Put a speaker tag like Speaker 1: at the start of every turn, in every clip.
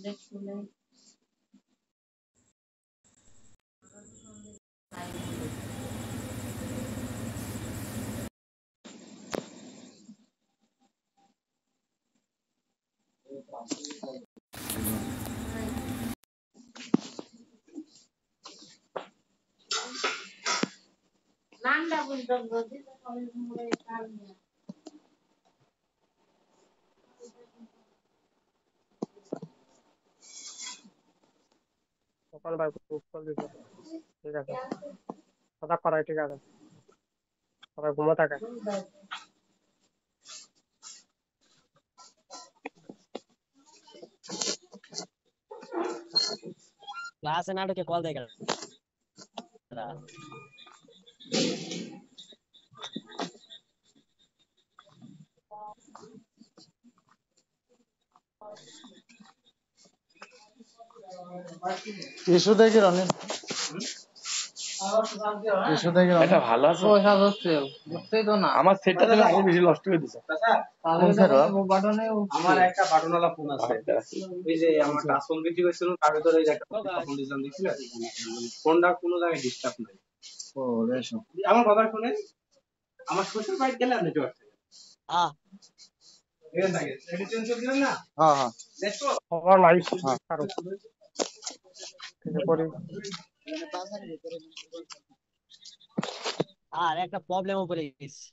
Speaker 1: সকাল ভাই খুব কল দিছে। ঠিক আছে, কথা করাই ঠিক আছে, সবাই ঘুমো থাকে।
Speaker 2: क्लास है नाटक के कॉल देगा
Speaker 3: ইস্যু দেখি রনিল ইস্যু দেখি
Speaker 4: এটা ভালো আছে
Speaker 3: পয়সা হচ্ছে বুঝতেই তো না
Speaker 4: আমার সেটটা তুমি আরো বেশি নষ্ট করে দিছো
Speaker 3: কোন সেটা বাটনে
Speaker 5: আমার একটা বাটনওয়ালা ফোন আছে এই যে আমার টাচ ফোন বিক্রি করছিল তার ভিতরে এই যে একটা ফোন দিলাম দেখছিলে ফোনটা কোনো জায়গায় ডিস্টার্ব নাই
Speaker 3: ও রেশো
Speaker 5: আমার বাবার ফোনে আমার শ্বশুর বাড়ি গেলে আপনি জোর থাকে
Speaker 2: हां
Speaker 5: এখান থেকে এটি চেঞ্জ করে দিলেন না
Speaker 3: হ্যাঁ হ্যাঁ
Speaker 5: দেখো
Speaker 1: খবর নাই কারো কিছু করি।
Speaker 2: আর একটা প্রবলেম উপরে গেছে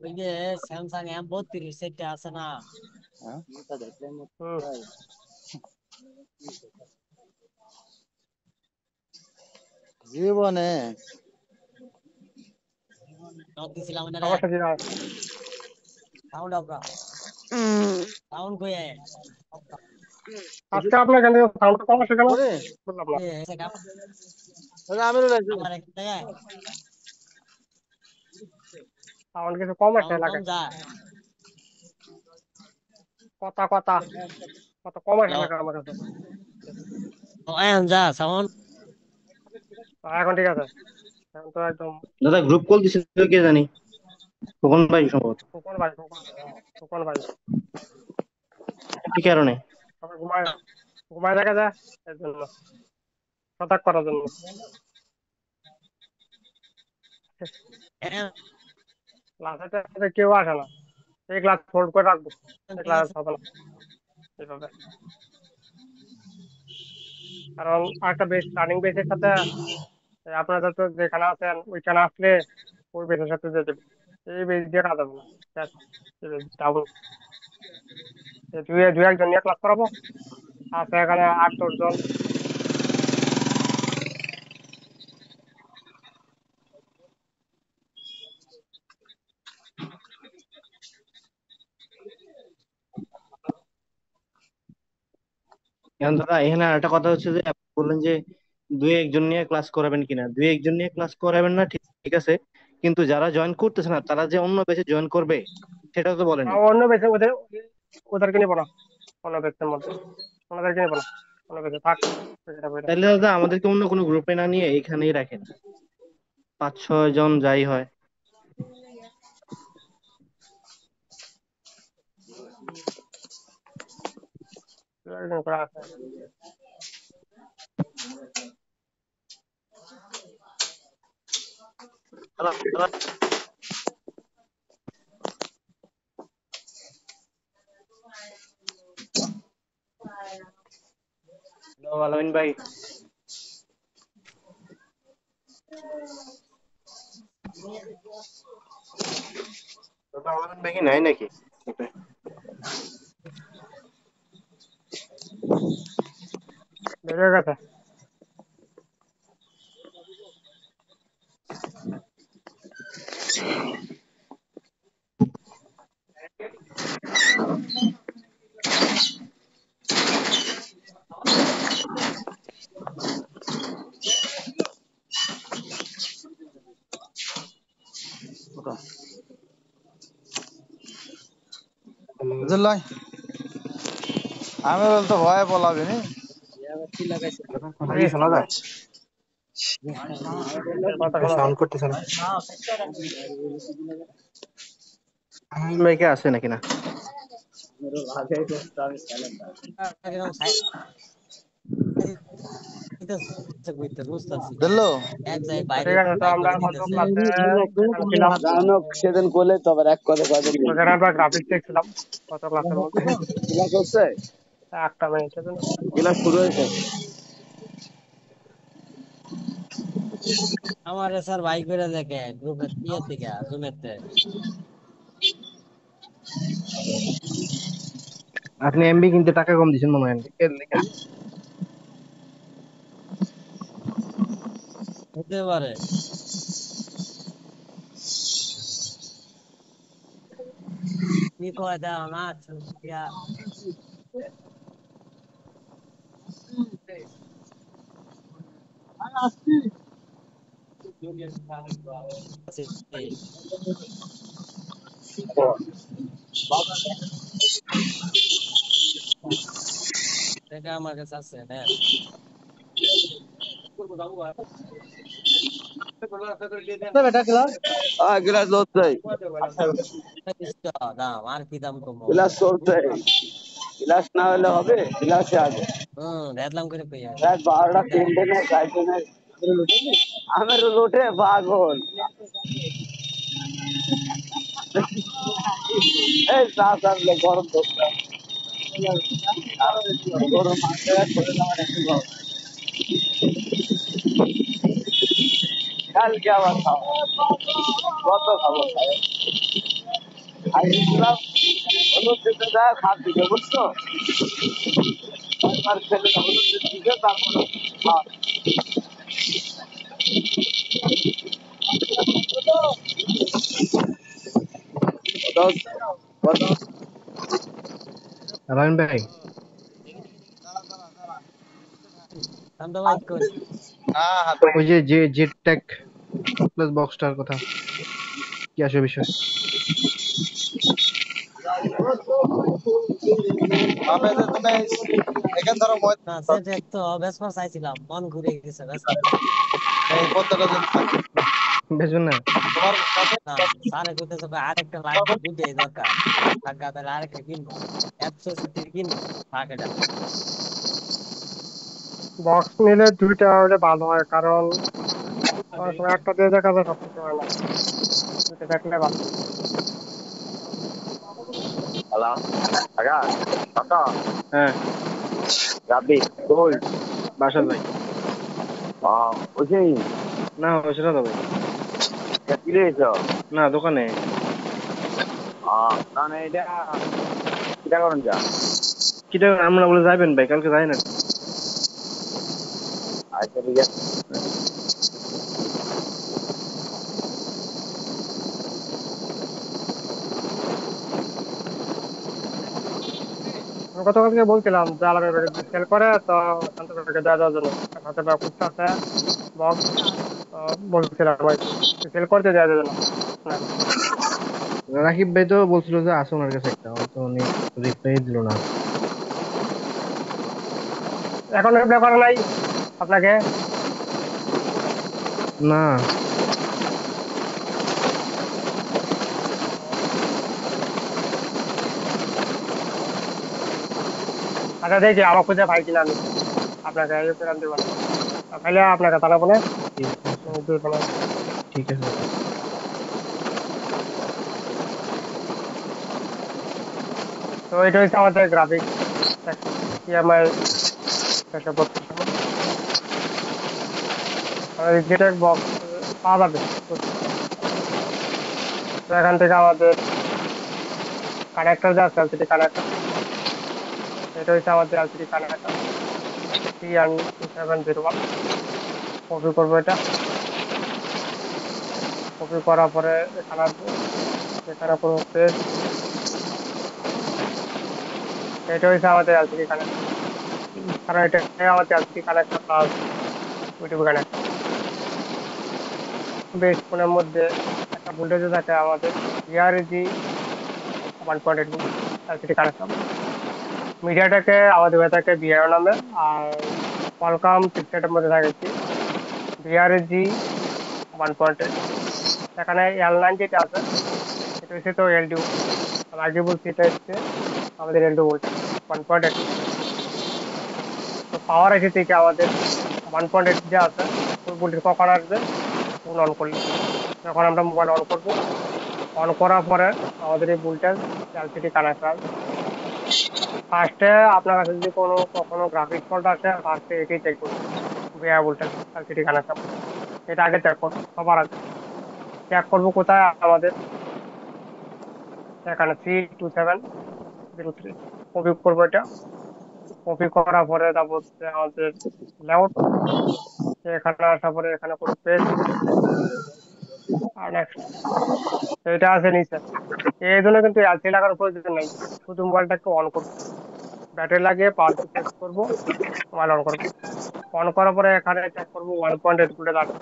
Speaker 2: ওই যে স্যামসাং M32 সেটটা আছে না
Speaker 3: হ্যাঁ এটা দেখলেন জীবনে
Speaker 2: নক দিছিলাম না
Speaker 1: সমস্যা কি না?
Speaker 2: সাউন্ড অফ সাউন্ড কই है
Speaker 1: আজকে আপনার এখান থেকে সাউন্ড কম আসে কেন
Speaker 3: ওরে
Speaker 1: বললাম না।
Speaker 2: সেটআপ
Speaker 3: ওরে আমিরও লাগছে
Speaker 2: আমার এক জায়গায়
Speaker 1: সাউন্ড কিছু কম আসে
Speaker 2: সাউন্ড
Speaker 1: লাগে,
Speaker 2: কম যায়
Speaker 1: কথা কথা কত কম আসে লাগে আমার কাছে।
Speaker 2: ও এখন যা সাউন্ড
Speaker 1: এখন ঠিক আছে, এখন তো একদম।
Speaker 4: দাদা গ্রুপ কল দিছে কে জানি কখন ভাই সম্ভবত
Speaker 1: ফুকন ভাই, ফুকন ভাই
Speaker 4: কি কারণে
Speaker 1: সবাই ঘুমায়, ঘুমায় দেখা যায় এর জন্য, সজাগ করার জন্য। ক্লাসে কেউ আসে না, এই ক্লাস হোল্ড করে রাখবো, এই ক্লাস হবে না এইভাবে। কারণ একটা বেস রানিং বেসের সাথে আপনারা তো যেখানে আছেন ওইখানে আসলে ওই বেসের সাথে যেতে হবে। এই বেস দিয়ে কাজ হবে না, ডাবল দুই একজন নিয়ে ক্লাস করাবো, আছে এখানে 8-10 জন।
Speaker 4: এখন দাদা এখানে একটা কথা হচ্ছে যে আপনি বললেন যে দুই একজন নিয়ে ক্লাস করাবেন কিনা, দুই একজন নিয়ে ক্লাস করাবেন না, ঠিক ঠিক আছে, কিন্তু যারা জয়েন করতেছে না তারা যে অন্য ব্যাচে জয়েন করবে সেটাও তো বলেনি।
Speaker 1: অন্য বেসে ওদেরকে নিবো না, অন্য বেসের মধ্যে ওনাদেরকে নিবো না, অন্য বেসে থাক সেটা বইটা।
Speaker 4: তাহলে দাদা আমাদেরকে অন্য কোনো গ্রুপে না নিয়ে এখানেই রাখেন, 5-6 জন যাই হয়।
Speaker 1: একজন করে আছে
Speaker 4: হ্যালো আলামিন ভাই, দাদা আলামিন ভাই কি নাই নাকি?
Speaker 1: বেরিয়ে গেছে।
Speaker 3: বুঝলাই আমি বলতো ভয়ে পলাবি নি
Speaker 1: শোনা যায় কথা শোনা যায়।
Speaker 4: ভাইকে আছে নাকি না?
Speaker 2: এরকম সাইড বুঝতেছি
Speaker 3: দিল্লো
Speaker 2: এক জায়গায় বাইরে
Speaker 1: ঠিক আছে, তো
Speaker 2: বাইক
Speaker 1: আমরা
Speaker 2: করে
Speaker 1: গত
Speaker 2: দিতেছে।
Speaker 1: ক্লাসে যেখানে ছিলাম
Speaker 3: জানক সেদিন করলে তো আবার এক কথা কথা
Speaker 1: ওখানে আমরা গ্রাফিক্স দেখছিলাম গত ক্লাসের মধ্যে।
Speaker 3: ক্লাস হচ্ছে,
Speaker 1: 1 মিনিটের জন্য।
Speaker 3: ক্লাস শুরু হয়েছে।
Speaker 2: আমার স্যার বাইক করে দেখে গ্রুপের ইয়ে থেকে জুমেতে।
Speaker 4: আপনি এমবি কিনতে টাকা কম দিচ্ছেন মনে হয় এর লেগে।
Speaker 2: হতে পারে। কি কয় দাও না ইয়া দেখা আমার কাছে আছে না।
Speaker 3: বেটা ক্লাস ক্লাস হচ্ছে,
Speaker 2: দাম আর কি দাম কম।
Speaker 3: ক্লাস চলছে, ক্লাস না হলে হবে, ক্লাসে আগে
Speaker 2: দেখলাম করে পেয়ে
Speaker 3: রাত 12টা 3টে না 4টে না আমের লোটে পাগল। এই শ্বাস আসলে গরম করতে গরম আসলে করে দেওয়ার একটু গরম। কালকে আবার খাওয়া কত খাবো খায় আইসলাম হলুদ দিতে যায় খাপ দিকে বুঝছো, আমার ছেলেটা হলুদ দিতে তারপর খাওয়া। কত কত
Speaker 4: রায়ন ভাই,
Speaker 2: দাম তো বাইক করি।
Speaker 4: ওই যে যে জেড টেক প্লাস বক্সটার কথা কি আসে বিষয়?
Speaker 3: আমি যে তুমি এখান ধরো
Speaker 2: না সেটা তো বেসপা চাইছিলাম, মন ঘুরে গেছে বেসপা।
Speaker 3: এই কতটা দিন থাকে
Speaker 4: বেচবেন না?
Speaker 3: তোমার কাছে
Speaker 2: না স্যারে কইতেছে ভাই আরেকটা লাগবে, দুইটাই দরকার। টাকা তাহলে আরেকটা কিনবো, 160 কিনবো টাকাটা।
Speaker 1: বক্স নিলে 2টা হলে ভালো হয়, কারণ অনেক সময় একটা দিয়ে দেখা যায়, সব কিছু হয় না। 2টা থাকলে ভালো।
Speaker 3: হ্যালো আকাশ কত
Speaker 4: হ্যাঁ,
Speaker 3: রাবি কই
Speaker 4: বাসার ভাই।
Speaker 3: বুঝি
Speaker 4: না হয়েছে না তো ভাই।
Speaker 3: কি রয়েছ
Speaker 4: না দোকানে।
Speaker 3: মানে এটা কিটা করেন যা
Speaker 4: কি টাকা আমরা বলে যাবেন ভাই, কালকে যাই না।
Speaker 3: আচ্ছা ঠিক আছে
Speaker 1: আমি গতকালকে বলছিলাম যে আলামের ব্যাগে যদি সেল করে তো শান্ত ব্যাগে দেওয়ার জন্য, শান্ত ব্যাগ খুঁজতে আছে বক্স। বলছিলাম আর কি সেল করতে দেওয়া যাবে না আপনাকে।
Speaker 4: রাকিব ভাই তো বলছিল যে আছে ওনার কাছে একটা, ও তো অনেক রিপ্লাই দিল না।
Speaker 1: এখন রিপ্লাই করে নাই আপনাকে?
Speaker 4: না
Speaker 1: আচ্ছা দেখি আমার খুঁজে পাই কিনা, আমি আপনাকে ইয়ে করে দেবো না, তাহলে আপনাকে জানাবো না।
Speaker 4: ঠিক আছে,
Speaker 1: দেবো না।
Speaker 4: ঠিক আছে।
Speaker 1: তো এটা হচ্ছে আমাদের গ্রাফিক সেকশন, ইএমআই সেসব বক্সের মধ্যে আমাদের যেটা বক্স পাওয়া যাবে। তো এখান থেকে আমাদের কানেক্টর যা আছে, এলসিডি কানেক্টর, এটা হচ্ছে আমাদের এলসিডি কানেক্টর CN2701। কপি করবো এটা, কপি করার পরে এখানে আসবো, এখানে করবো পেস্ট। এটা হচ্ছে আমাদের এলসিডি কানেক্টর, কারণ এটা আমাদের LCD connector plus YouTube connector. Base ফোনের মধ্যে একটা ভোল্টেজ থাকে আমাদের VRG 1.8 ভোল্ট এলসিডি কানেক্টর। মিডিয়াটাকে আমাদের হয়ে থাকে VIO নামে, আর কোয়ালকম চিপসেটের মধ্যে থাকে কি VRG 1.8। এখানে L9 যেটা আছে হচ্ছে তো এলডিও, আগে বলছি এটা হচ্ছে আমাদের এলডিও ভোল্টেজ 1.8। তো পাওয়ার এসে থেকে আমাদের 1.8 যে আছে ওই ভোল্টেজ কখন আসবে, ফোন অন করলে। যখন আমরা মোবাইল অন করবো, অন করার পরে আমাদের এই ভোল্টেজ এলসিডি কানেক্ট আসবে। ফার্স্টে আপনার কাছে যদি কখনো গ্রাফিক্স ফল্ট আসে, ফার্স্টে এটাই চেক করবো, ভিআই ভোল্টেজ এলসিডি কানেকশন। এটা আগে চেক করবো, সবার আগে চেক করবো কোথায়, আমাদের এখানে 32703 কপি করবো। এটা কপি করার পরে তারপর হচ্ছে আমাদের লেআউট, এখানে আসার পরে এখানে করবো পেস্ট আর নেক্সট। এটা আছে নিচে। এই জন্য কিন্তু এলসিডি লাগানোর প্রয়োজন নাই, শুধু মোবাইলটাকে অন করবো, ব্যাটারি লাগিয়ে পাওয়ার সুইচ করবো, মোবাইল অন করবো। অন করার পরে এখানে চেক করবো 1.8 ভোল্টেজ আছে।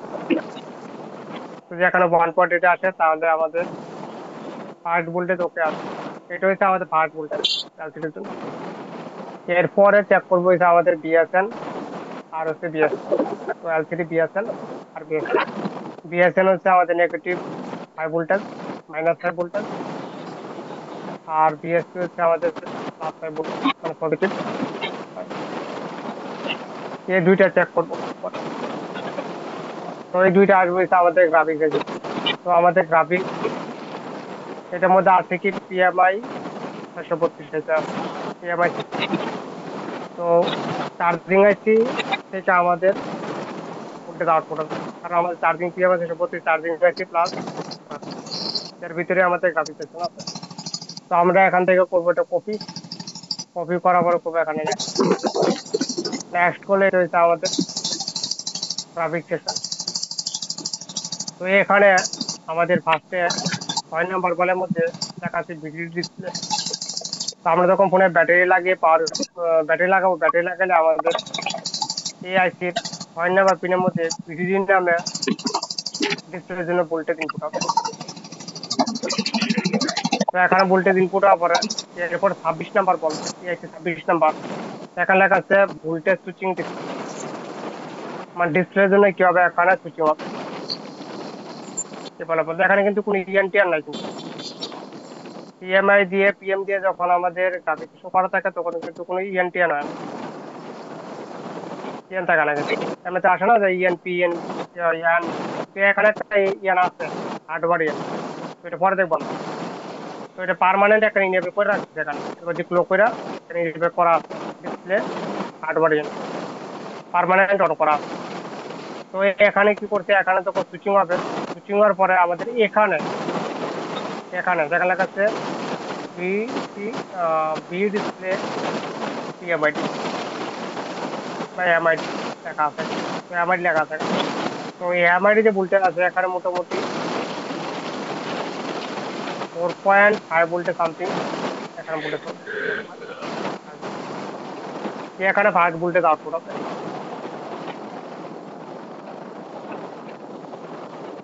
Speaker 1: যদি এখানে 1.8 আসে তাহলে আমাদের ফার্স্ট ভোল্টেজ ওকে আছে। এটা হচ্ছে আমাদের ফার্স্ট ভোল্টেজ এলসিডির জন্য। এরপরে চেক করবো হচ্ছে আমাদের বিএসএন আর হচ্ছে বিএসএন। তো এলসিডি বিএসএন আর বিএসএন। বিএসএন হচ্ছে আমাদের নেগেটিভ 5 ভোল্টেজ, -5 ভোল্টেজ। আর বিএসপি হচ্ছে আমাদের +5 ভোল্টেজ, মানে পজিটিভ। এই দুইটা চেক করবো। তো এই দুইটা আসবে হচ্ছে আমাদের গ্রাফিক্স এসে। তো আমাদের গ্রাফিক এটার মধ্যে আছে কি পিএমআই 632, এটা পিএমআই। তো চার্জিং আইসি থেকে আমাদের ভোল্টেজ আউটপুট হবে, কারণ আমাদের চার্জিং পিএমআই 632 চার্জিং আইসি প্লাস এর ভিতরে আমাদের গ্রাফিক সেকশন আছে। তো আমরা এখান থেকে করবো এটা কপি, কপি করার পরে করবো এখানে নেক্সট করলে এটা হচ্ছে আমাদের গ্রাফিক সেকশন। তো এখানে আমাদের ফার্স্টে 6 নম্বর কলের মধ্যে লেখা আছে ভিডিও ডিসপ্লে। তো আমরা যখন ফোনে ব্যাটারি লাগিয়ে ব্যাটারি লাগাবো, ব্যাটারি লাগালে আমাদের এই আইসির 6 নম্বর পিনের মধ্যে ভিডিডি নামে ডিসপ্লের জন্য ভোল্টেজ ইনপুট হবে। তো এখানে ভোল্টেজ ইনপুট হওয়ার পরে এরপর 26 নম্বর বলবে, এই আইসি 26 নম্বর, এখানে লেখা আছে ভোল্টেজ সুইচিং ডিসপ্লে। মানে ডিসপ্লের জন্য কি হবে, এখানে সুইচিং হবে। বলতে এখানে কিন্তু কোনো ইএনটিআর নাই, কিন্তু পিএমআই দিয়ে পিএম দিয়ে যখন আমাদের গ্রাফিক শো করা থাকে তখন কিন্তু কোনো ইএনটিআর হয় না, ইএন থাকে না। কিন্তু এমনিতে আসে না যে ইএন পিএন ইয়ান, এখানে একটা ইয়ান আছে, হার্ডওয়ার ইয়ান। তো এটা পরে দেখবো না। তো এটা পার্মানেন্ট একটা ইনেবল করে রাখছে এখানে, এবার যে ক্লো করে ইনেবল করা আছে ডিসপ্লে হার্ডওয়ার ইয়ান, পার্মানেন্ট অন করা আছে। তো এখানে কি করছে, এখানে যখন সুইচিং হবে, সুইচিং হওয়ার পরে আমাদের এখানে এখানে দেখা লেখা আছে বি বি ডিসপ্লে পিএমআইডি বা এমআইডি লেখা আছে। তো এমআইডি লেখা আছে। তো এই এমআইডি যে ভোল্টেজ আছে এখানে মোটামুটি 4.5 ভোল্টে সামথিং এখানে ভোল্টেজ হবে। এখানে 5 ভোল্টেজ আউটপুট হবে,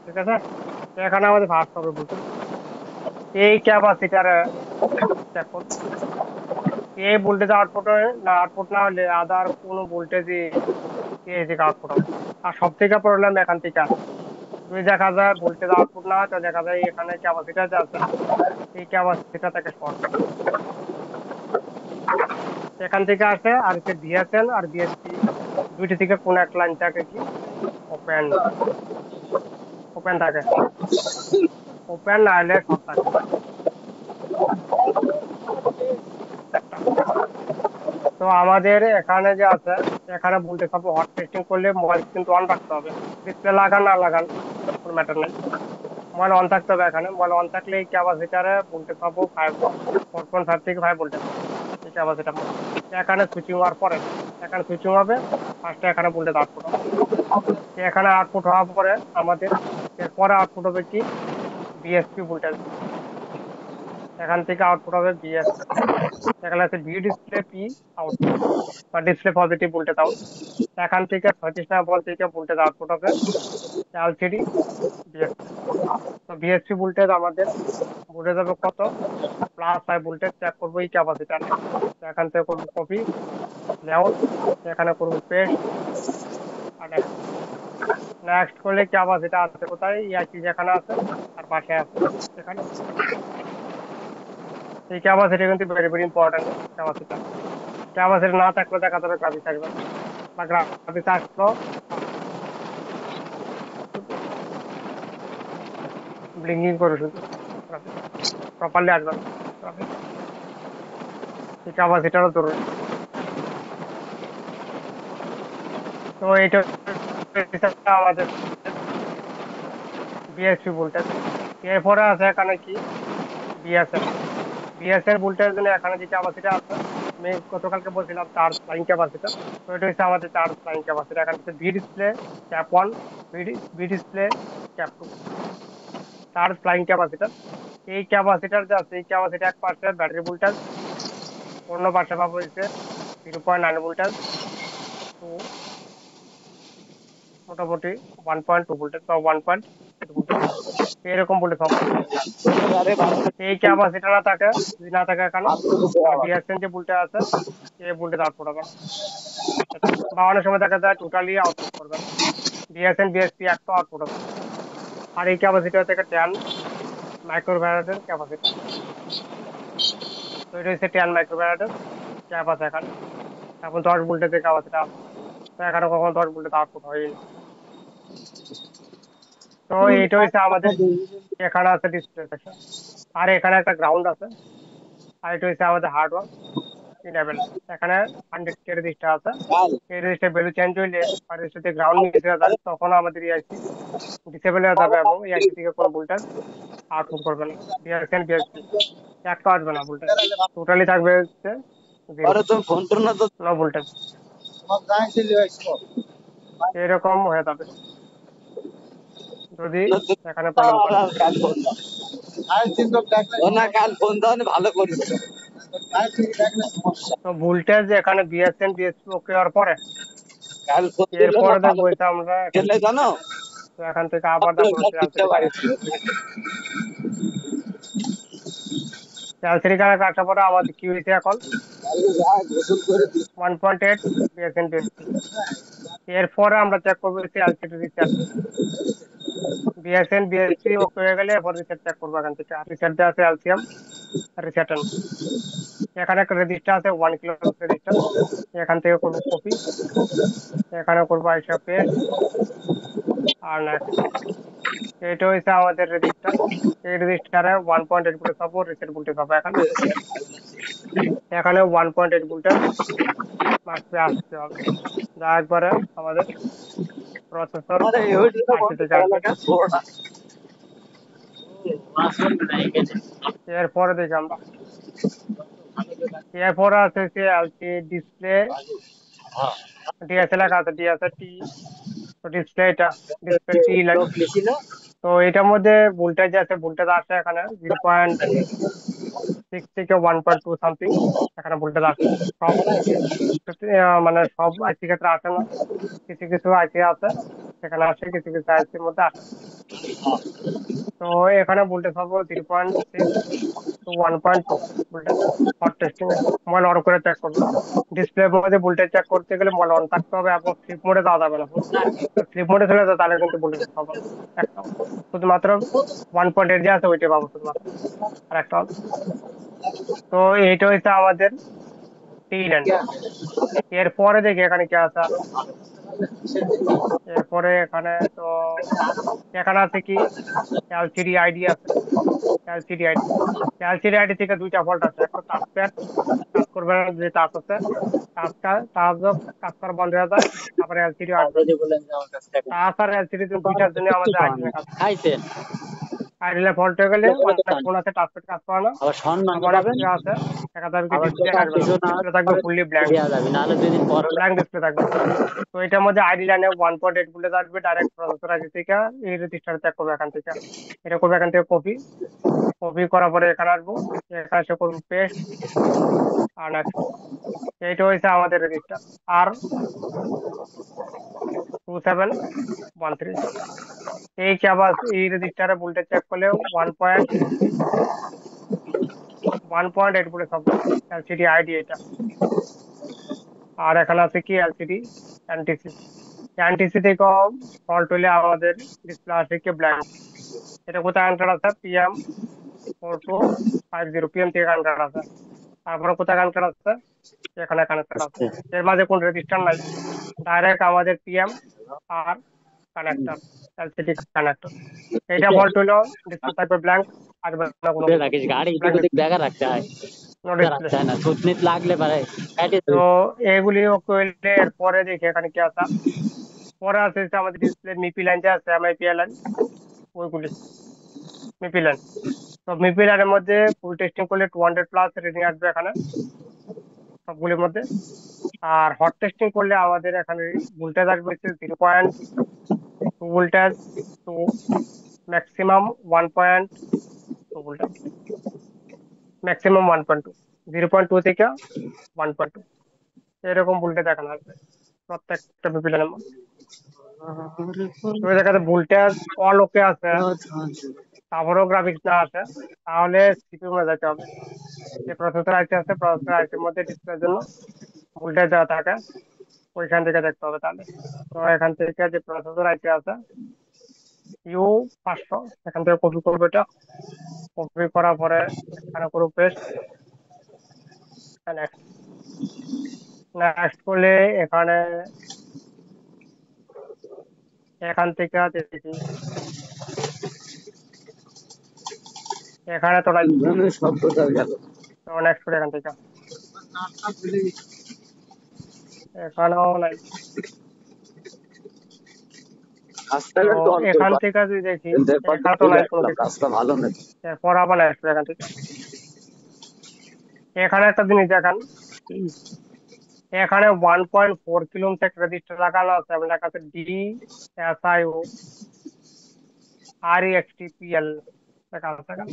Speaker 1: ঠিক আছে। তো এখানে আমাদের ফার্স্ট হবে ভোল্টেজ। এই ক্যাপাসিটার চেক করব, এই ভোল্টেজ আউটপুট না হলে আদার কোনো ভোল্টেজই এই থেকে আউটপুট হবে। আর সব থেকে প্রবলেম এখান থেকে আসে, যদি দেখা যায় ভোল্টেজ আউটপুট না হয় তো দেখা যায় এখানে ক্যাপাসিটার যে আছে এই ক্যাপাসিটার থেকে শর্ট, এখান থেকে আসে। আর হচ্ছে ডিএসএল আর ডিএসপি দুইটি থেকে কোন এক লাইন থাকে কি ওপেন, ওপেন থাকে, ওপেন না হলে শর্ট থাকে। তো আমাদের এখানে যে আছে এখানে ভোল্টেজ পাবো, হট টেস্টিং করলে মোবাইল কিন্তু অন রাখতে হবে, ডিসপ্লে লাগান না লাগান কোনো ম্যাটার নেই, মোবাইল অন থাকতে হবে। এখানে মোবাইল অন থাকলে এই ক্যাপাসিটারে ভোল্টেজ পাবো 4.5 থেকে 5 ভোল্টেজ এই ক্যাপাসিটার মধ্যে। এখানে সুইচিং হওয়ার পরে এখানে সুইচিং হবে, ফার্স্টে এখানে ভোল্টেজ আউটপুট হবে। এখানে আউটপুট হওয়ার পরে আমাদের এরপরে আউটপুট হবে কি বিএসপি ভোল্টেজ, এখান থেকে আউটপুট হবে বিএসপি। এখানে আছে ভি ডিসপ্লে পি আউটপুট বা ডিসপ্লে পজিটিভ ভোল্টেজ আউট। এখান থেকে 36 নম্বর থেকে ভোল্টেজ আউটপুট হবে এলসিডি বিএসপি। তো বিএসপি ভোল্টেজ আমাদের ভোল্টেজ হবে কত, +5 ভোল্টেজ চেক করবো এই ক্যাপাসিটার। এখান থেকে করবো কপি লেআউট, এখানে করবো পেস্ট আর next। নেক্সট করলে ক্যাপাসিটি আছে কোথায়, ইয়ারটি যেখানে আছে আর পাশে আছে এখানে। এই ক্যাপাসিটি কিন্তু very very important. Capacity capacity না থাকলে দেখা যাবে গ্রাফিক্স আসবে না, বা গ্রাফিক্স আসলো ব্লিঙ্কিং করে শুধু, প্রপারলি আসবে না গ্রাফিক্স। এই ক্যাপাসিটারও জরুরি। তো এটা আমাদের বিএসপি ভোল্টেজ। এরপরে আছে এখানে কি বিএসএল। বিএসএল ভোল্টেজ জন্য এখানে যে ক্যাপাসিটি আছে, আমি গতকালকে বলছিলাম চার্জ ফ্লাইং ক্যাপাসিটার, তো এটা হচ্ছে আমাদের চার্জ ফ্লাইং ক্যাপাসিটার। এখানে হচ্ছে V display cap one, V display cap two, charge flying capacitor. এই ক্যাপাসিটার যে আছে, এই ক্যাপাসিটি এক পাশে ব্যাটারি ভোল্টেজ, অন্য পাশে পাবো হচ্ছে 0.9 ভোল্টেজ, তো মোটামুটি 1.2 ভোল্টেজ বা 1.8 ভোল্টেজ এরকম ভোল্টেজ পাবো। এই ক্যাপাসিটি না থাকে, যদি না থাকে এখানে, তাহলে বিএসএন যে ভোল্টেজ আছে এই ভোল্টেজ আউটপুট হবে না, বা অনেক সময় দেখা যায় টোটালি আউটপুট করবে না, বিএসএন বিএসপি একটা আউটপুট হবে। আর এই ক্যাপাসিটি থেকে 10 মাইক্রোফ্যারাডের ক্যাপাসিটি, তো এটা হচ্ছে 10 মাইক্রোফ্যারাডের ক্যাপ আছে এখানে। এখন 10 ভোল্টেজের ক্যাপাসিটি আছে, তো এখানে কখনো 10 ভোল্টেজ আউটপুট হয়নি। তো এইটা হচ্ছে আমাদের, এখানে আছে ডিসপ্লে সেকশন, আর এখানে একটা গ্রাউন্ড আছে, আর এটা হচ্ছে আমাদের হার্ডওয়্যার ইনেবল। এখানে 100 কে রেজিস্টার আছে, এই রেজিস্টার ভ্যালু চেঞ্জ হইলে আর রেজিস্টার গ্রাউন্ড মিস হয়ে যায়, তখন আমাদের ইআইসি ডিসেবল হয়ে যাবে এবং ইআইসি থেকে কোনো ভোল্টেজ আউটপুট করবে না, বিআরএসএন বিএসপি একটা আসবে না ভোল্টেজ, টোটালি থাকবে হচ্ছে নো ভোল্টেজ, এরকম হয়ে যাবে যদি এখানে প্রবলেম করে।
Speaker 3: ভালো করিস
Speaker 1: তো ভোল্টেজ এখানে বিএসএন বিএসপি ওকে হওয়ার পরে
Speaker 3: কাল
Speaker 1: এরপরে দেখবো এটা আমরা এখান থেকে,
Speaker 3: জানো
Speaker 1: তো এখান থেকে আবার দেখবো এলসিডি কানেক্ট। এলসিডি কানেক্ট আসার পরে আমাদের কি হয়েছে এখন
Speaker 3: গোসল করে
Speaker 1: 1.8 বিএসএন বিএসপি। এরপরে আমরা চেক করবো এলসিডি রিসেট, বিএসএন বিএসপি ওকে হয়ে গেলে এরপর রিসেট চেক করবো এখান থেকে। রিসেট দেওয়া আছে এলসিএম রিসেটেন, এখানে একটা রেজিস্টার আছে 1 কিলো রেজিস্টার, এখান থেকে করবো কপি, এখানে করবো আইসা পেস্ট, আর নেক্সট। এটা হচ্ছে আমাদের রেজিস্টার, এই রেজিস্টারে 1.8 ভোল্টেজ পাবো, রিসেট ভোল্টেজ পাবো এখানে। এখানে 1.8 ভোল্টেজ মাসে আসতে হবে, যা একবারে আমাদের প্রসেসর আইসি থেকে আসবে। এরপরে দেখি আমরা, এরপরে আছে এলসি ডিসপ্লে ডিএসএল লেখা আছে, ডিএসএল টি, তো ডিসপ্লে এটা ডিসপ্লে টি লাইন। তো এটার মধ্যে ভোল্টেজ আছে, ভোল্টেজ আছে এখানে 0.6 থেকে 1.2 সামথিং এখানে ভোল্টেজ আছে। সব মানে সব আইসি ক্ষেত্রে আসে না, কিছু কিছু আইসি আছে সেখানে আসে, কিছু কিছু আইসির মধ্যে আসে। তো এখানে ভোল্টেজ পাবো 0.6 to 1.2 voltage. Hot testing mobile on করে চেক করবো, ডিসপ্লে মধ্যে ভোল্টেজ চেক করতে গেলে মোবাইল অন থাকতে হবে এবং স্লিপ মোডে দেওয়া যাবে না। স্লিপ মোডে চলে যায় তাহলে কিন্তু ভোল্টেজ পাবো না একটাও, শুধুমাত্র 1.8 যে আছে ওইটাই পাবো শুধুমাত্র, আর একটা। তো এইটা হচ্ছে আমাদের টি-ল্যান্ড। এরপরে দেখি এখানে কি আছে আরো, এরপরে এখানে তো এখানে আছে কি এলসিডি আইডি আছে, এলসিডি আইডি। এলসিডি আইডি থেকে দুইটা ফল্ট আছে, একটা টাচপ্যাড কাজ করবে না, যে টাচ আছে টাচ কাজ করা বন্ধ হয়ে যায়, তারপরে এলসিডি আসবে। টাচ আর এলসিডি দুইটার জন্য আমাদের আইডি কাজ, আইডিলে ফল্ট হয়ে গেলে অনেক ফোন আছে টাচপ্যাড কাজ করে না, আবার একটা আছে দেখা যাবে কি ডিসপ্লে আসবে না, ডিসপ্লে থাকবে ফুললি ব্ল্যাঙ্ক, ব্ল্যাঙ্ক ডিসপ্লে থাকবে। তো এটার মধ্যে আইডি লাইনে 1.8 ভোল্টেজ আসবে ডাইরেক্ট প্রসেসর আইডি থেকে, এই রেজিস্টার চেক করবো এখান থেকে, এটা করবো এখান থেকে কপি, কপি করার পরে এখানে আসবো, এখানে এসে করবো পেস্ট, আর নেক্সট। এইটা হয়েছে আমাদের রেজিস্টার আর 2713। এই ক্যাপাস এই রেজিস্টারে ভোল্টেজ চেক করলে 1.8 ভোল্টেজ হবে, এলসিডি আইডি এটা। আর এখানে আছে কি এলসিডি এনটিসি, এনটিসি থেকে ফল্ট হলে আমাদের ডিসপ্লে আসে কি ব্ল্যাঙ্ক। এটা কোথায় কানেক্টেড আছে? পিএম 4250 পিএম থেকে কানেক্টেড আছে। তারপরে কোথায় কানেক্টেড আছে? এখানে কানেক্টেড আছে।
Speaker 4: আচ্ছা
Speaker 1: এর মাঝে কোন রেজিস্টার নাই, ডাইরেক্ট আমাদের পিএম আর কানেক্টর, এলসিডি কানেক্টর। এটা ফল্ট হলো ডিসপ্লে থাকবে ব্ল্যাঙ্ক, আসবে না কোনো কিছু,
Speaker 3: রাকেশ গাড়ি এদিক
Speaker 1: ব্ল্যাঙ্ক
Speaker 3: ওদিক
Speaker 1: ডিসপ্লে,
Speaker 3: দেখা রাখতে হয়,
Speaker 1: নো ডিসপ্লে।
Speaker 3: রাখতে হয় না, থুতনিত লাগলে পারে কাটে
Speaker 1: তো এগুলি করলে এরপরে দেখি এখানে কি আছে। পরে আছে যে আমাদের ডিসপ্লে মিপি লাইন যে আছে, এমআইপি লাইন, ওইগুলি মিপি লাইন। তো মিপি লাইনের মধ্যে ফুল টেস্টিং করলে 200+ রেটিং আসবে এখানে সবগুলির মধ্যে। আর হট টেস্টিং করলে আমাদের এখানে ভোল্টেজ আসবে হচ্ছে 0.2 voltage to maximum 1.2 voltage, maximum 1.2, 0.2 থেকে 1.2 এরকম ভোল্টেজ দেখানো আসবে প্রত্যেকটা মিপি লাইনের মধ্যে। তো দেখাতে ভোল্টেজ অল ওকে আছে, তারপরেও গ্রাফিক্স না আছে, তাহলে সিপিইউ মধ্যে যেতে হবে। যে প্রসেসর আইসি আছে, প্রসেসর আইসির মধ্যে ডিসপ্লের জন্য ভোল্টেজ দেওয়া থাকে, ওইখান থেকে দেখতে হবে তাহলে। তো এখান থেকে যে প্রসেসর আইসি আছে U500, এখান থেকে কপি করবো, এটা কপি করার পরে এখানে করবো পেস্ট, নেক্সট। নেক্সট করলে এখানে এখান থেকে দেখি এখানে তো নাই,
Speaker 3: সব কোথাও গেল।
Speaker 1: তো নেক্সট করে এখান থেকে এখানেও নাই। তো
Speaker 3: রাস্তাঘাট তো অল্প
Speaker 1: এখান থেকে যদি দেখি
Speaker 3: ব্যাপারটা
Speaker 1: এখানে তো
Speaker 3: বুঝে
Speaker 1: নাই কোনো
Speaker 3: আসলাম,
Speaker 1: কিছু।
Speaker 3: রাস্তা ভালো না।
Speaker 1: এরপর আবার নেক্সট এখান থেকে এখানে একটা জিনিস দেখান, এখানে 1.4 কিলো থেকে রেজিস্টার লাগানো আছে, এবং লেখা আছে DSIO লেখা আছে এখানে।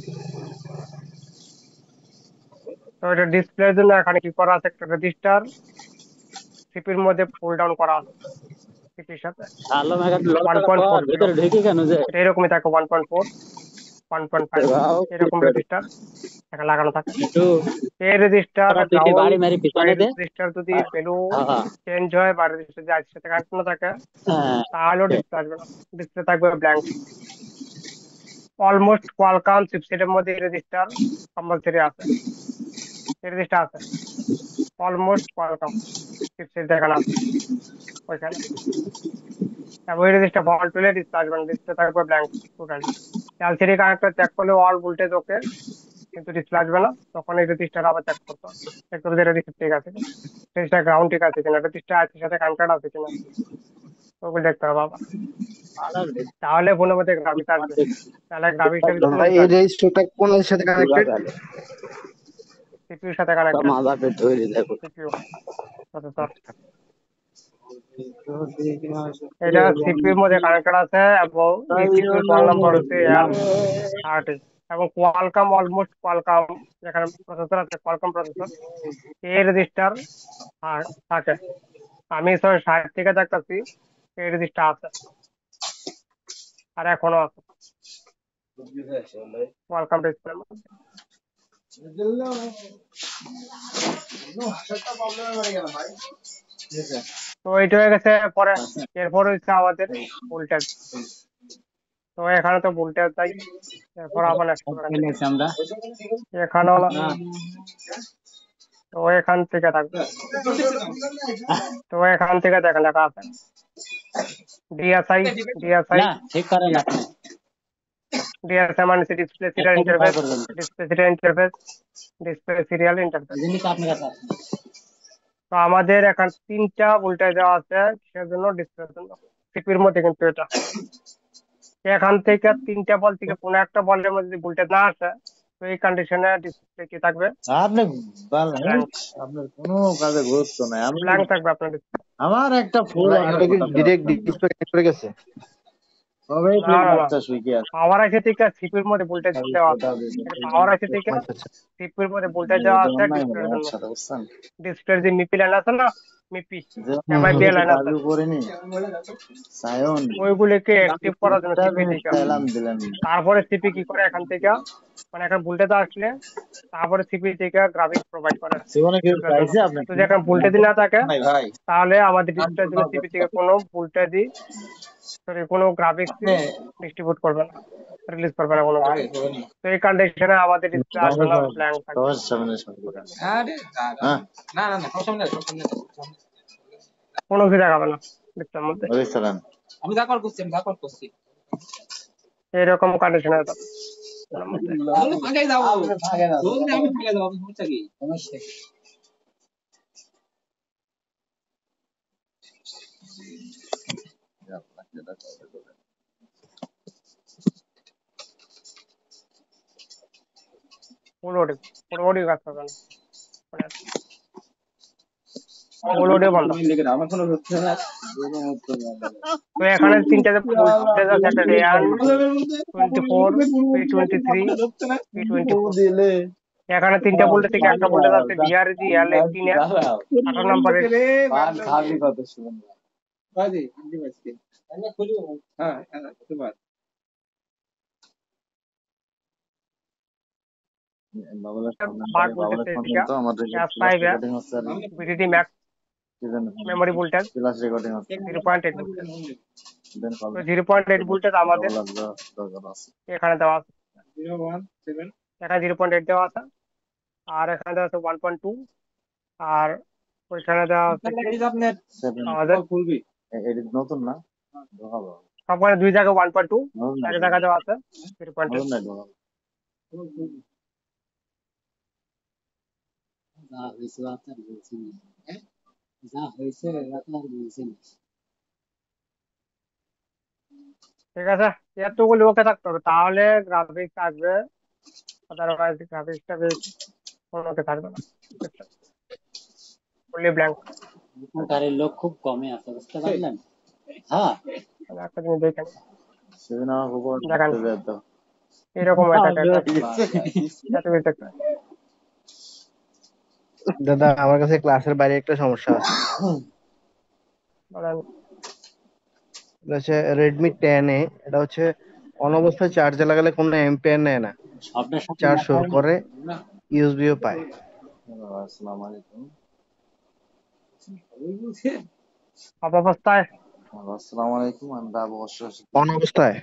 Speaker 1: তো এটা ডিসপ্লের জন্য এখানে কি করা আছে, একটা রেজিস্টার সিপির মধ্যে পুল ডাউন করা আছে সিপির সাথে
Speaker 3: আলো মেঘাট
Speaker 1: ওয়ান
Speaker 3: লড়াচড়া
Speaker 1: পয়েন্ট ফোর
Speaker 3: কর
Speaker 1: কিলো
Speaker 3: ভিতরে ঢুকে কেন যে
Speaker 1: এটা এরকমই থাকে, 1.4, 1.5 এরকম রেজিস্টার এখানে লাগানো থাকে।
Speaker 3: একটু
Speaker 1: এই রেজিস্টার
Speaker 3: পিঠে
Speaker 1: গ্রাউন্ড
Speaker 3: বাড়ি মারি
Speaker 1: বা
Speaker 3: পিছনে দে।
Speaker 1: রেজিস্টার যদি ভ্যালু
Speaker 3: হ্যাঁ
Speaker 1: চেঞ্জ হয় বা রেজিস্টার যে আইসির সাথে কানেক্ট না থাকে,
Speaker 3: হ্যাঁ
Speaker 1: তাহলেও ডিসপ্লে আসবে না, ডিসপ্লে থাকবে ব্ল্যাঙ্ক। অলমোস্ট কোয়ালকম চিপসেটের মধ্যে রেজিস্টার কম্পালসরি আছে, রেজিস্টার আছে অলমোস্ট কোয়ালকম চিপসেট দেখানো আছে ওইখানে। এবং ওই রেজিস্টার ফল্ট হলে ডিসপ্লে আসবে না, ডিসপ্লে থাকবে blank totally. LCD connector check করলে অল ভোল্টেজ ওকে, কিন্তু ডিসপ্লে আসবে না, তখন এই রেজিস্টার আবার চেক করতে হবে, চেক করতে হবে রেজিস্টার ঠিক আছে কিনা, রেজিস্টার গ্রাউন্ড ঠিক আছে কিনা, রেজিস্টার আইসির সাথে কানেক্টেড আছে কিনা, ওগুলো দেখতে হবে আবার। তাহলে ফোনের মধ্যে গ্রাফিক্স আসবে, তাহলে গ্রাফিক্সের জন্য
Speaker 4: ভাই এই রেজিস্টারটা কোন এর সাথে কানেক্টেড?
Speaker 1: সিপিইউর সাথে কানেক্টেড,
Speaker 3: মাথা পেট ধরে দেখো।
Speaker 1: CPU processor. এটা সিপিইউর মধ্যে কানেক্টেড আছে, এবং এই সিপিইউর কল নাম্বার হচ্ছে L30, এবং কোয়ালকম, অলমোস্ট কোয়ালকম যেখানে প্রসেসর আছে, কোয়ালকম প্রসেসর এই রেজিস্টার থাকে। আমি 60 থেকে দেখতেছি এই রেজিস্টার আছে, আর এখনো আছে কোয়ালকম ডিসপ্লে। তো এইটা হয়ে গেছে। পরে এরপর হচ্ছে আমাদের ভোল্টেজ। তো এখানে তো ভোল্টেজ তাই, এরপর আবার নেক্সট
Speaker 3: আমরা
Speaker 1: এখানেও না, তো এখান থেকে থাকবে। তো এখান থেকে দেখেন লেখা আছে ডিএসআই, ডিএসআই,
Speaker 3: না ঠিক করে না
Speaker 1: ডিএসআই মানে display serial interface, display serial interface, display serial interface.
Speaker 3: জিনিস আপনার কাছে আছে।
Speaker 1: তো আমাদের এখন 3টা ভোল্টেজ দেওয়া আছে, সেজন্য ডিসপ্লের জন্য সিপির মধ্যে, কিন্তু এটা এখান থেকে 3টা বল থেকে কোনো একটা বলের মধ্যে যদি ভোল্টেজ না আসে, তো এই কন্ডিশনে ডিসপ্লে কি থাকবে,
Speaker 6: আপনি
Speaker 1: ব্ল্যাঙ্ক,
Speaker 6: আপনার কোনো কাজে গুরুত্ব নাই। আমি
Speaker 1: ব্ল্যাঙ্ক থাকবে আপনার ডিসপ্লে।
Speaker 6: আমার একটা ফুল
Speaker 4: এটা কি ডিরেক্ট ডিসপ্লে কানেক্ট করে গেছে?
Speaker 6: সবাই
Speaker 1: না না না,
Speaker 6: বাচ্চা শুয়ে আছে।
Speaker 1: পাওয়ার আইসি থেকে সিপির মধ্যে ভোল্টেজ দেওয়া আছে, পাওয়ার আইসি থেকে
Speaker 4: আচ্ছা আচ্ছা
Speaker 1: সিপির মধ্যে ভোল্টেজ দেওয়া আছে ডিসপ্লের জন্য।
Speaker 6: বুঝছেন?
Speaker 1: ডিসপ্লের যে মিপি লাইন আছে না, মিপি
Speaker 6: যেমন
Speaker 4: হুম
Speaker 1: এমআই
Speaker 4: হুম।
Speaker 1: বিএলএন আছে,
Speaker 6: দাবি করিনি সায়ন
Speaker 1: ওইগুলিকে অ্যাক্টিভ করার জন্য সিপি
Speaker 6: ইন্টারনেট
Speaker 1: থেকে,
Speaker 6: চাইলাম দিলেন না।
Speaker 1: তারপরে সিপি কি করে এখান থেকে, মানে একটা ভোল্টেজ আসলে তারপরে সিপি থেকে গ্রাফিক্স প্রোভাইড করে
Speaker 6: জীবনে কেউ
Speaker 1: ডিসপ্লের জন্য।
Speaker 6: চাইছে আপনাকে
Speaker 1: যদি এখন ভোল্টেজ না থাকে
Speaker 6: নাই ভাই
Speaker 1: তাহলে আমাদের ডিসপ্লের জন্য সিপি থেকে কোনো ভোল্টেজই, সরি, কোনো গ্রাফিক্স ডিস্ট্রিবিউট করবে না, রিলিজ করবে না কোনো কিছু। তো এই কন্ডিশনে আমাদের ডিসপ্লে আসবে না, ব্ল্যাঙ্ক থাকবে
Speaker 6: সবার সামনে সামনে
Speaker 1: টোটালি,
Speaker 5: আরে
Speaker 6: হ্যাঁ
Speaker 5: না না না সব সামনে সব সামনে
Speaker 1: কোনো কিছু দেখাবে না ডিসপ্লের মধ্যে।
Speaker 6: ওই সালাম
Speaker 5: আমি যা কল করছি আমি যা কল করছি
Speaker 1: এইরকম কন্ডিশনে হবে ফোনের মধ্যে।
Speaker 5: বললে ফাঁকাই যাবো
Speaker 3: ভাগে না
Speaker 5: বললে আমি ফাঁকাই যাবো সমস্যা কি
Speaker 3: সমস্যা কি?
Speaker 1: ফুল ওডি, ফুল ওডি কাজ করবে না, ফুল ওডি বন্ধ।
Speaker 5: আমার কোনো হচ্ছে না
Speaker 1: তো এখানে তিনটা ভোল্টেজ আছে, একটা রেয়ান 24, P23, P24।
Speaker 6: দিলে
Speaker 1: এখানে তিনটা ভোল্টেজ থেকে একটা ভোল্টেজ আছে ভিআরজি L18 এর 18 নম্বরের।
Speaker 3: পান খাবি কত সুন্দর।
Speaker 5: বাজে হিন্দি বাজকে আমি খুলবো হ্যাঁ হ্যাঁ তোমার
Speaker 6: বাবলার সামনে
Speaker 1: বার
Speaker 6: বাবলার
Speaker 1: ভোল্টেজ
Speaker 6: সামনে
Speaker 1: থেকে
Speaker 6: তো আমাদের
Speaker 1: ক্লাস
Speaker 6: ক্লাস
Speaker 1: 5 এর
Speaker 6: রেকর্ডিং হচ্ছে আর
Speaker 1: ভিডিডি ম্যাক্স
Speaker 6: কি জানো
Speaker 1: মেমোরি ভোল্টেজ
Speaker 6: ক্লাস রেকর্ডিং হচ্ছে
Speaker 1: 0.8 ভোল্টেজ।
Speaker 6: দেন কল
Speaker 1: তো 0.8 ভোল্টেজ আমাদের
Speaker 6: বাবলার দরকার আছে
Speaker 1: এখানে দেওয়া আছে,
Speaker 5: 017
Speaker 1: এখানে 0.8 দেওয়া আছে, আর এখানে দেওয়া আছে 1.2, আর ওইখানে দেওয়া আছে কি
Speaker 5: এই যে আপনার
Speaker 6: 7
Speaker 1: আমাদের
Speaker 5: খুলবি
Speaker 6: এডিট নতুন না ঢোকাবো
Speaker 1: সবখানে দুই জায়গায় 1.2,
Speaker 6: নতুন
Speaker 1: এক জায়গায় দেওয়া আছে 0.8।
Speaker 6: নতুন নাই ঢোকাবো
Speaker 3: যা হয়েছে রাত আর বলছি না। যা হয়েছে রাত আর বলছি না।
Speaker 1: ঠিক আছে, এতগুলো ওকে থাকতে হবে তাহলে গ্রাফিক্স আসবে, আদারওয়াইজ গ্রাফিক্সটাকে কোনোকে থাকবে না, ফুললি ব্ল্যাঙ্ক।
Speaker 3: এখানকারের লোক খুব কমে আছে বুঝতে পারলেন। হ্যাঁ
Speaker 1: একটা জিনিস দেখেন,
Speaker 6: সেদিন আমার উপর
Speaker 1: দেখান
Speaker 6: থাকতে যেত
Speaker 1: এরকম হয়ে থাকে একটা এত কিছু দেখতে।
Speaker 4: দাদা আমার কাছে ক্লাসের বাইরে একটা সমস্যা আছে।
Speaker 1: বলেন,
Speaker 4: এটা হচ্ছে রেডমি 10 এ, এটা হচ্ছে অন অবস্থায় চার্জে লাগালে কোনো এম্পিয়ার নেয় না,
Speaker 3: শব্দের সাথে
Speaker 4: চার্জ শো
Speaker 3: মাথায়
Speaker 4: করে, ইউএসবিও পায়।
Speaker 6: আসসালামু আলাইকুম
Speaker 1: অপঅবস্থায়,
Speaker 6: আসসালামু আলাইকুম আমি বাবু অশ্বাস
Speaker 4: অন অবস্থায়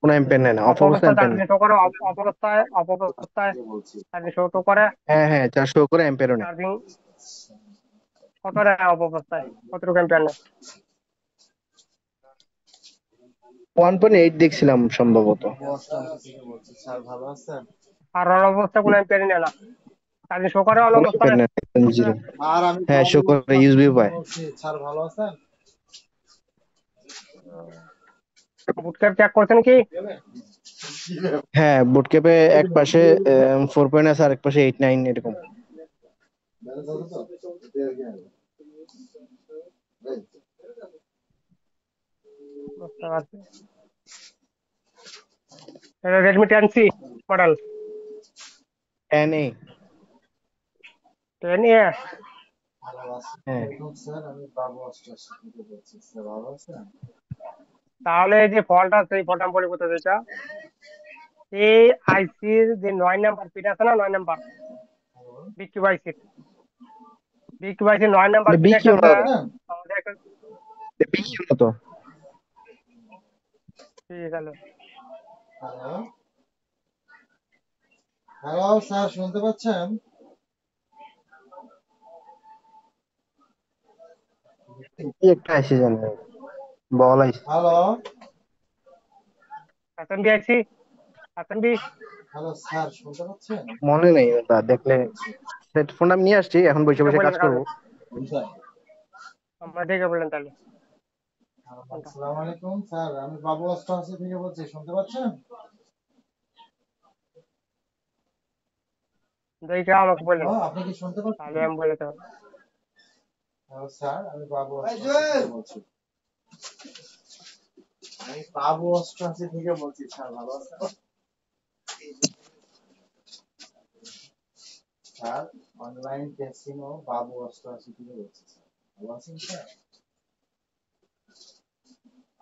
Speaker 4: কোনো এম্পিয়ার নেয় না, অফ অবস্থায়
Speaker 1: অপঅবস্থায়
Speaker 4: এম্পিয়ার
Speaker 1: চার্জিং
Speaker 4: নেয়।
Speaker 1: শো করে, অপঅবস্থায়
Speaker 6: বলছি
Speaker 1: চার্জিং শো করে,
Speaker 4: হ্যাঁ হ্যাঁ, চার্জ শো করে, এম্পিয়ারও নেয়।
Speaker 1: চার্জিং কত নেয় অপঅবস্থায়, কতটুকু এম্পিয়ার নেয়?
Speaker 4: 1.8 দেখছিলাম সম্ভবত।
Speaker 6: বাবু অশ্বাস থেকে বলছি স্যার ভালো আছেন
Speaker 1: আর অন অবস্থায় কোনো এম্পিয়ারই নেয় না, চার্জিং শো করে অন
Speaker 4: কোনো এম্পিয়ার
Speaker 1: অবস্থায়।
Speaker 4: নেয় না, একদম জিরো।
Speaker 6: আর আমি
Speaker 4: হ্যাঁ,
Speaker 6: বাবু
Speaker 4: শো করে,
Speaker 6: অশ্বাস
Speaker 4: ইউএসবিও
Speaker 6: থেকে
Speaker 4: পায়।
Speaker 6: বলছি স্যার ভালো আছেন
Speaker 1: বুটক্যাপ চেক করছেন কি?
Speaker 4: হ্যাঁ, বুটক্যাপে এক পাশে 4 আছে, আর এক পাশে 8-9 এরকম।
Speaker 6: ব্যালেন্স আছে তো
Speaker 1: বুঝতে পারছি। Redmi 10C model,
Speaker 4: 10A।
Speaker 1: 10A।
Speaker 6: ভালো আছেন
Speaker 4: হ্যাঁ
Speaker 6: স্যার আমি বাবু অশ্বাস থেকে বলছি স্যার ভালো আছেন
Speaker 1: তাহলে এই যে ফল্টটা, সেই ফল্টটা আমি বলি কোথায়, যেটা এই আইসির যে 9 নাম্বার পিন আছে না, 9 নাম্বার বিকিউ আইসির, বিকিউ আইসির 9 নাম্বার পিনের
Speaker 4: বিকিউ
Speaker 1: সাথে
Speaker 4: না,
Speaker 1: আমাদের একটা,
Speaker 4: বিকিউ না তো।
Speaker 1: ঠিক আছে,
Speaker 6: হ্যালো হ্যালো স্যার শুনতে পাচ্ছেন
Speaker 4: কি একটা এসে জানে, বল আইছে।
Speaker 6: হ্যালো
Speaker 1: এসএমবি আইসি, এসএমবি।
Speaker 6: হ্যালো স্যার শুনতে পাচ্ছেন
Speaker 4: মনে নেই দাদা, দেখলে সেট ফোন আমি নিয়ে আসছি, এখন বসে বসে
Speaker 1: বললেন
Speaker 4: কাজ
Speaker 1: কাজে,
Speaker 4: করবো।
Speaker 1: আমরা দেখে বললেন তাহলে কোনটা।
Speaker 6: আসসালামু আলাইকুম স্যার আমি বাবু অষ্টআশি থেকে বলছি শুনতে পাচ্ছেন
Speaker 1: দেখে আমাকে বললেন,
Speaker 6: হ্যালো আপনি কি শুনতে
Speaker 1: তাহলে
Speaker 6: পাচ্ছেন
Speaker 1: আমি বলে দেবো।
Speaker 6: হ্যালো স্যার আমি বাবু অষ্টআশি থেকে বলছি আমি বাবু অষ্টআশি থেকে বলছি স্যার ভালো আছেন স্যার অনলাইন টেস্টিং ও বাবু অষ্টআশি থেকে বলছি স্যার ভালো আছেন স্যার?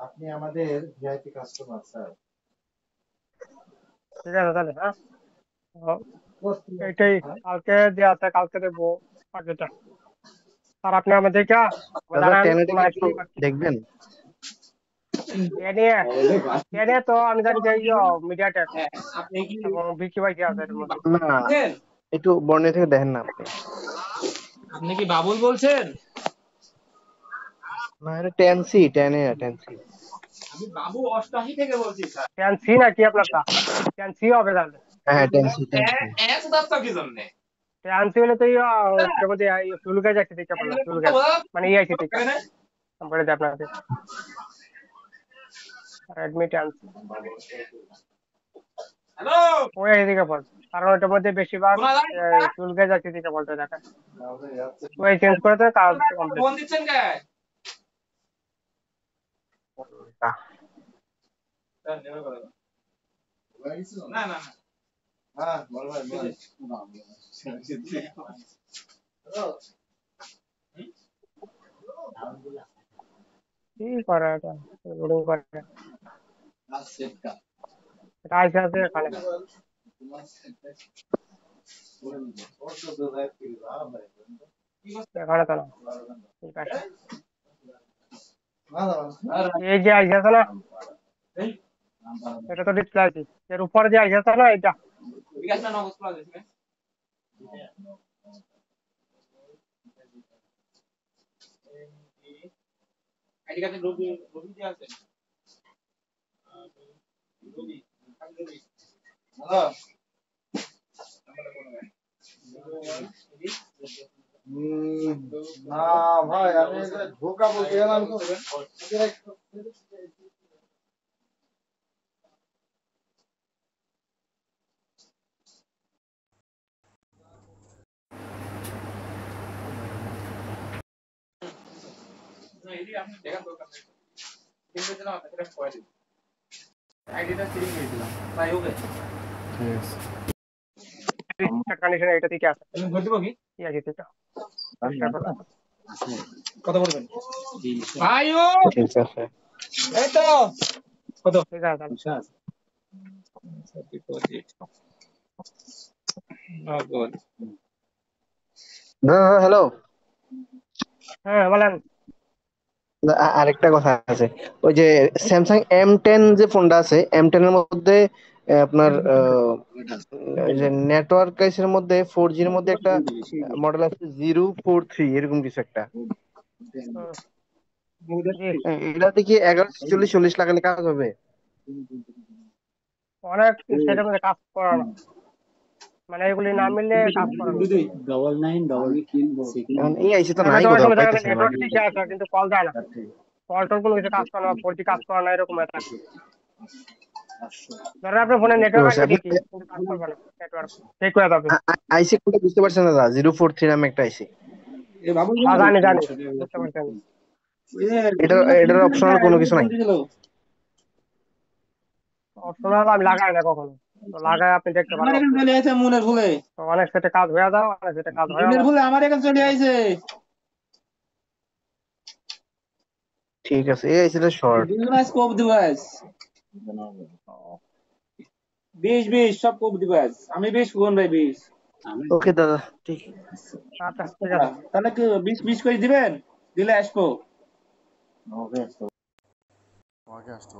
Speaker 6: আপনি আমাদের ভিআইপি কাস্টমার স্যার।
Speaker 1: ঠিক আছে তাহলে, হ্যাঁ। এইটাই, কালকে যে আছে কালকে দেখবো বাকিটা। আর আপনি আমাদেরকে
Speaker 4: দাদা
Speaker 1: জানান
Speaker 4: টেনেটা
Speaker 1: কোন
Speaker 4: কি একটু
Speaker 1: আইসি
Speaker 4: দেখবেন?
Speaker 1: এ নিয়ে এ নিয়ে তো আমি জানি যে মিডিয়াটেক
Speaker 5: আপনি কি
Speaker 1: এবং বিকি ভাই আছে এর মধ্যে।
Speaker 4: না, একটু বর্ণে থেকে দেখেন না আপনি।
Speaker 5: আপনি কি বাবুল বলছেন?
Speaker 4: না, এটা 10C 10A।
Speaker 5: আমি বাবু 88 থেকে বলছি স্যার।
Speaker 1: ট্যান সি নাকি আপনারটা? ট্যান সি হবে তাহলে।
Speaker 4: হ্যাঁ 10C।
Speaker 5: এত দাঁতটা কি জন্য?
Speaker 1: ট্যান সি হলে তো এটার মধ্যে ফিউল গ্যাস আছে থেকে বললাম, ফিউল গ্যাস মানে ই আছে থেকে বলে দিই আপনাকে। রেডমি ট্যান সি
Speaker 5: হ্যালো,
Speaker 1: ওই আছে থেকে বল, কারণ ওটার মধ্যে বেশিরভাগ
Speaker 5: শোনা যায়?
Speaker 1: ফিউল গ্যাস আছে থেকে বলতে দেখা। ওই চেঞ্জ করে তো কাজ কমপ্লিট।
Speaker 5: ফোন দিচ্ছেন কে? না না না।
Speaker 6: হ্যাঁ বল ভাই বল।
Speaker 1: কি করে এটা লোডিং করে এটা আইসে আছে এখানে। এখানে তো না, ঠিক আছে। এই যে আইসে আছে না, এটা তো ডিসপ্লে আছে, এর উপরে যে আইসে আছে না এটা।
Speaker 5: বিকাশটা নগদ খোলা যাচ্ছে। আইডি কার্ডে রবি রবি যে আছে। রবি রবি। হ্যালো।
Speaker 6: না ভাই আমি ধোকা বলতে গেলাম তো।
Speaker 5: না এদিকে আপনি দেখার দরকার নেই। কিন্তু দিলাম আপনাকে পরে দিই। আইডিটা চেঞ্জ করে দিলাম। তাই হবে।
Speaker 1: কন্ডিশন এটা থেকে আছে,
Speaker 5: তুমি ভর দিব কি?
Speaker 1: কি আছে এটা
Speaker 5: কত বলবেন? ভাইও
Speaker 4: ঠিক আছে।
Speaker 5: এই তো কত?
Speaker 1: ঠিক আছে তাহলে।
Speaker 5: ডিপোজিট। নগদ।
Speaker 4: দাদা হ্যালো,
Speaker 1: হ্যাঁ বলেন।
Speaker 4: আরেকটা কথা আছে। ওই যে স্যামসাং M10 যে ফোনটা আছে, M10 এর মধ্যে আপনার ওই যে নেটওয়ার্ক এর মধ্যে 4G এর মধ্যে একটা মডেল আছে 043 এরকম কিছু একটা।
Speaker 1: জি
Speaker 4: এটাতে কি 1140 লাগালে কাজ হবে?
Speaker 1: অনেক সেটার মধ্যে কাজ করানো, মানে এগুলি না মিললে কাজ করানো।
Speaker 4: এখন এই আইসি তো
Speaker 1: এর
Speaker 4: নাই
Speaker 1: মধ্যে অনেক
Speaker 4: কোথাও
Speaker 1: সময় দেখা যায়
Speaker 4: পাইতেছি না
Speaker 1: নেটওয়ার্ক
Speaker 4: মানে।
Speaker 1: ঠিক আছে কিন্তু কল যায় না, কল টল কোনো কিছু কাজ করে না, 4G কাজ করে না, এরকম হয়ে থাকে। ধরেন আপনার ফোনে নেটওয়ার্ক আছে
Speaker 4: আপনি
Speaker 1: ঠিকই কিন্তু কাজ করবে না, নেটওয়ার্ক ঠিক হয়ে যাবে।
Speaker 4: আইসি কোনটা বুঝতে পারছেন দাদা? 043 নামে একটা আইসি।
Speaker 5: এ বাবু
Speaker 1: হ্যাঁ জানি জানি, বুঝতে পারছেন।
Speaker 4: এটার অপশনাল কোনো কিছু নাই?
Speaker 1: অপশনাল আমি লাগাই না কখনো, তো লাগাই আপনি দেখতে
Speaker 5: আমার
Speaker 1: পারেন
Speaker 5: এখানে
Speaker 1: option।
Speaker 5: চলে আসে মনের ভুলে।
Speaker 1: তো অনেক সেটে কাজ হয়ে যাও, অনেক সেটে কাজ হয়
Speaker 5: মনের
Speaker 1: না।
Speaker 5: ভুলে আমার এখানে চলে আইছে।
Speaker 4: ঠিক আছে, এই আইসিটা শর্ট।
Speaker 5: দুজন স্কোপ ডিভাইস। 20 সব কোপ ডিভাইস। আমি 20 কোন ভাই 20।
Speaker 4: ওকে দাদা, ঠিক।
Speaker 1: আচ্ছা ঠিক আছে।
Speaker 5: তাহলে কি 20 করে দিবেন? দিলে আসবো।
Speaker 6: আমাকে আসতে